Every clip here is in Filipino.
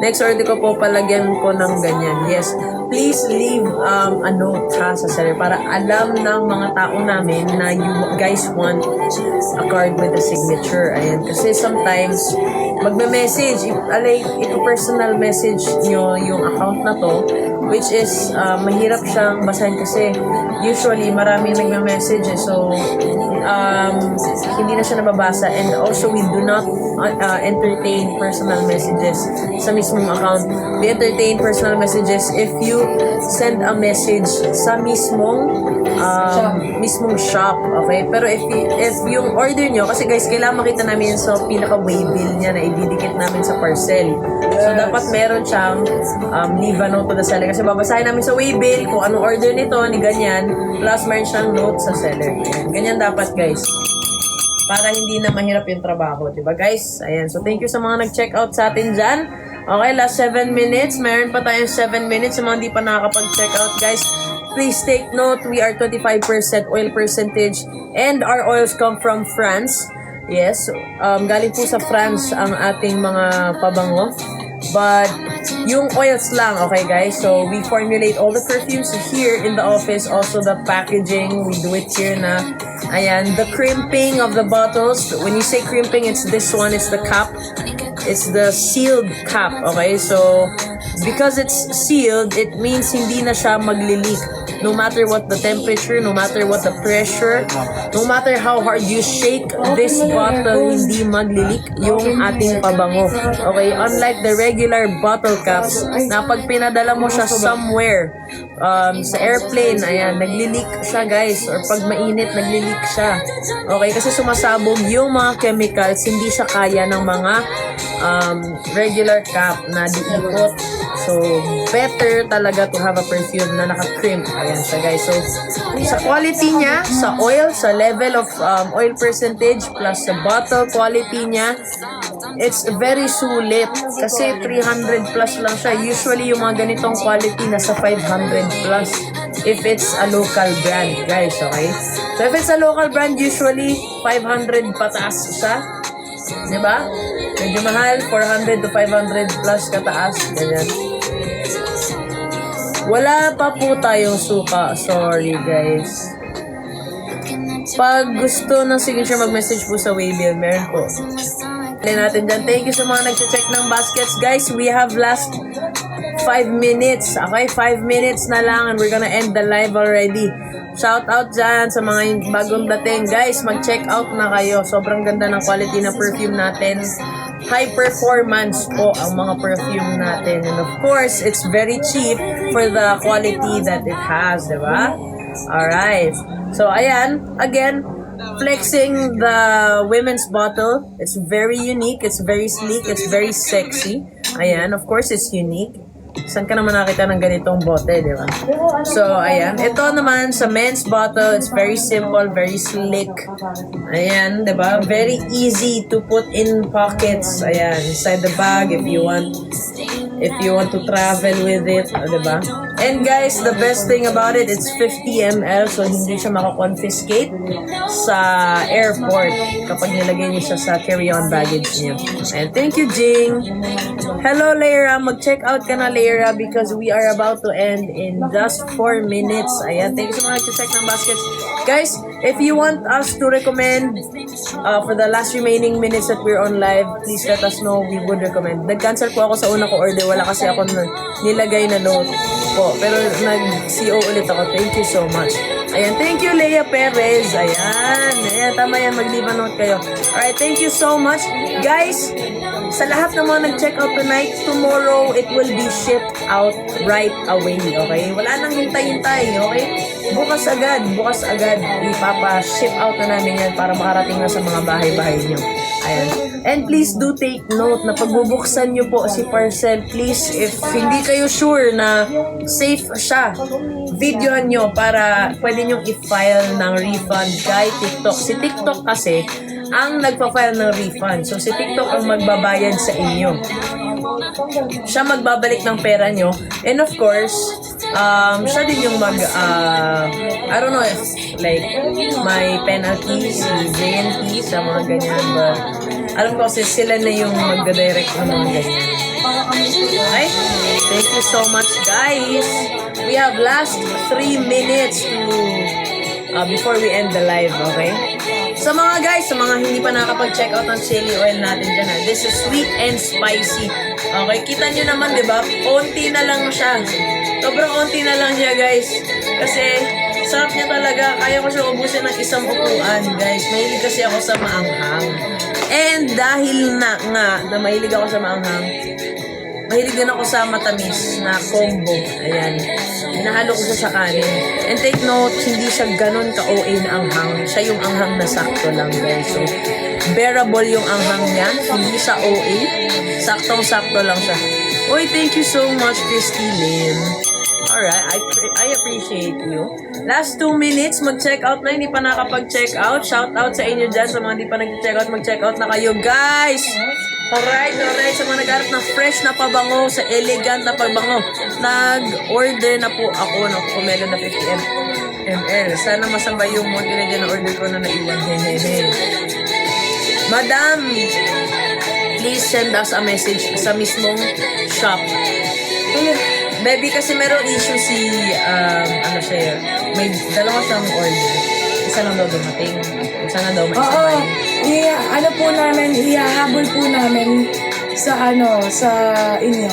Next order ko po, palagyan ko ng ganyan. Yes, please leave a note ha sa seller para alam ng mga tao namin na you guys want a card with a signature. Ayan, kasi sometimes magme-message, personal message nyo yung account na to, which is mahirap siyang basahin kasi usually marami nagme-message so hindi na siya nababasa, and also we do not entertain personal messages sa mismong account. We entertain personal messages if you send a message sa mismong shop, okay? Pero if yung order nyo, kasi guys, kailangan makita namin yun sa pinaka-waybill niya na ididikit namin sa parcel. So, dapat meron siyang leave a note to the seller. Kasi babasahin namin sa waybill kung anong order nito, ni ganyan, plus meron siyang note sa seller. Ganyan dapat, guys. Para hindi na mahirap yung trabaho, diba, guys? Ayan. So, thank you sa mga nag-check out sa atin dyan. Okay, last 7 minutes. Meron pa tayong 7 minutes sa mga hindi pa nakakapag-check out, guys. Please take note, we are 25% oil percentage and our oils come from France. Yes, galing po sa France ang ating mga pabango. But yung oils lang, okay guys? So we formulate all the perfumes here in the office. Also the packaging, we do it here na. Ayan, the crimping of the bottles. When you say crimping, it's this one, it's the cap. It's the sealed cap, okay? So because it's sealed, it means hindi na siya magli-leak. No matter what the temperature, no matter what the pressure, no matter how hard you shake this bottle, hindi magli-leak yung ating pabango. Okay? Unlike the regular bottle caps, na pag pinadala mo siya somewhere, sa airplane, ayan, nagli-leak siya guys. Or pag mainit, nagli-leak siya. Okay? Kasi sumasabog yung mga chemicals, hindi siya kaya ng mga regular cap na diikot. So, better talaga to have a perfume na naka-crimp. Ayan siya guys. So, sa quality niya, sa oil, sa level of oil percentage, plus sa bottle quality niya, it's very sulit. Kasi 300 plus lang siya. Usually, yung mga ganitong quality, nasa 500 plus. If it's a local brand, guys. Okay? So, if it's a local brand, usually, 500 pataas siya. Diba? Medyo mahal, 400 to 500 plus kataas. Ganyan. Wala pa po tayong suka. Sorry, guys. Pag gusto ng signature, mag-message po sa Waybill. Meron po. Natin dyan. Thank you sa mga nag-check ng baskets, guys. We have last 5 minutes. Okay, 5 minutes na lang and we're gonna end the live already. Shout out dyan sa mga bagong dating. Guys, mag-check out na kayo. Sobrang ganda ng quality na perfume natin. High performance po ang mga perfume natin. And of course, it's very cheap for the quality that it has, diba? Alright. So, ayan. Again, flexing the women's bottle. It's very unique. It's very sleek. It's very sexy. Ayan. Of course, it's unique. Saan ka naman nakita ng ganitong bote, di ba? So, ayan. Ito naman sa men's bottle, it's very simple, very slick. Ayan, di ba? Very easy to put in pockets. Ayan, inside the bag if you want to travel with it, di ba? And guys, the best thing about it, it's 50 ml, so hindi siya makakonfiscate sa airport kapag nilagay niyo siya sa carry-on baggage niyo. And thank you, Jing. Hello, Leira. Mag-check out ka na, Leira, because we are about to end in just 4 minutes. Ayan, thank you so much to check ng baskets. Guys, if you want us to recommend for the last remaining minutes that we're on live, please let us know. We would recommend. Nag-cancel po ako sa una ko order. Wala kasi ako nilagay na note po. Pero nag-CO ulit ako. Thank you so much. Ayan, thank you, Leia Perez. Ayan. Ayan, tama yan. Mag-leave a note kayo. Alright, thank you so much. Guys, sa lahat ng mga nag-check out tonight, tomorrow, it will be shipped out right away, okay? Wala nang hintay-hintay, okay? Bukas agad, ipapa-ship out na namin yan para makarating na sa mga bahay-bahay nyo. Ayan. And please do take note na pagbubuksan nyo po si parcel, please, if hindi kayo sure na safe siya, videohan nyo para pwede nyo i-file ng refund kay TikTok. Si TikTok kasi, ang nagpa-file ng refund. So, si TikTok ang magbabayad sa inyo. Siya magbabalik ng pera nyo. And of course, siya din yung I don't know if, like, may penalty si JNT sa mga ganyan. But, alam ko kasi sila na yung magda-direct ng mga ganyan. you so much, guys. We have last 3 minutes to before we end the live, okay? Sa mga guys, sa mga hindi pa nakakapag-check out ng chili oil natin dyan, this is sweet and spicy. Okay, kita nyo naman, di ba? Konti na lang siya. Sobrang konti na lang siya, guys. Kasi, sarap niya talaga. Kaya ko siya ubusin ng isang upuan, guys. Mahilig kasi ako sa maanghang. And dahil na mahilig ako sa maanghang, mahilig din ako sa matamis na combo. Ayan. Hinahalo ko siya sa kanin. And take note, hindi siya ganun ka-OA na anghang. Siya yung anghang na sakto lang, guys. So, bearable yung anghang niya. Hindi siya OA. Saktong-sakto lang siya. Uy, thank you so much, Christy Lynn. Alright, I appreciate you. Last 2 minutes, mag-check out na. Hindi pa nakapag-check out. Shout out sa inyo dyan. Sa mga hindi pa nag-check out, mag-check out na kayo, guys! Alright. Sa mga nagharap ng fresh na pabango, sa elegant na pabango, nag-order na po ako ng pomelo na 50 ml. Sana masambay yung multi na order ko na naiwan. Hehehe. Madam, please send us a message sa mismong shop. Baby, kasi merong issue si, may dalawa siyang order. Isa lang daw dumating. Isa na daw may sabay. Ano po namin, ihahabol po namin sa inyo.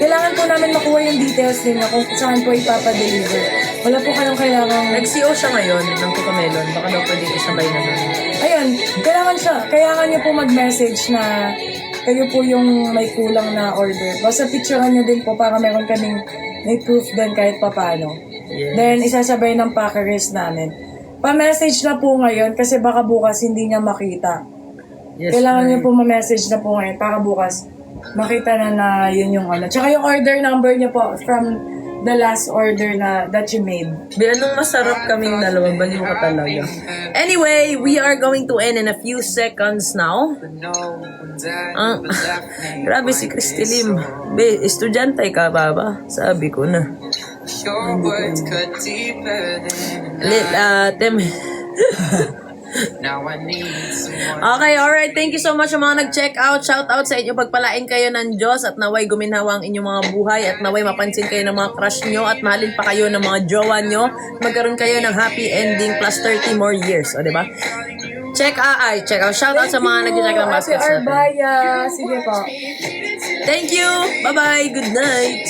Kailangan po namin makuha yung details ninyo kung saan po ipapadeliver. Wala po kayong kailangan. Nag-CO siya ngayon ng Cocomelon. Baka daw pwede isabay na nun. Ayun, kailangan niyo po mag-message na kayo po yung may kulang na order. Basta picturean niyo din po para meron kaming may proof din kahit papano. Yes. Then, isasabay ng packages namin. Pa-message na po ngayon kasi baka bukas hindi niya makita. Yes, Kailangan niyo po ma-message na po ngayon para bukas makita na yun yung ano. Tsaka yung order number niyo po from the last order that you made. Anong masarap kaming dalawa, baliw ka talaga. Anyway, we are going to end in a few seconds now. Grabe si Christy Lim. Estudyante ka ba? Sabi ko na. Okay, alright. Thank you so much sa mga nag-check out. Shout out sa inyo. Pagpalain kayo ng Diyos at naway guminhawa ang inyong mga buhay at naway mapansin kayo ng mga crush nyo at mahalin pa kayo ng mga jowa nyo. Magkaroon kayo ng happy ending plus 30 more years. O, diba? Check out. Shout out sa mga nag-check ng baskets natin. Arbaya. Sige po. Thank you. Bye-bye. Good night.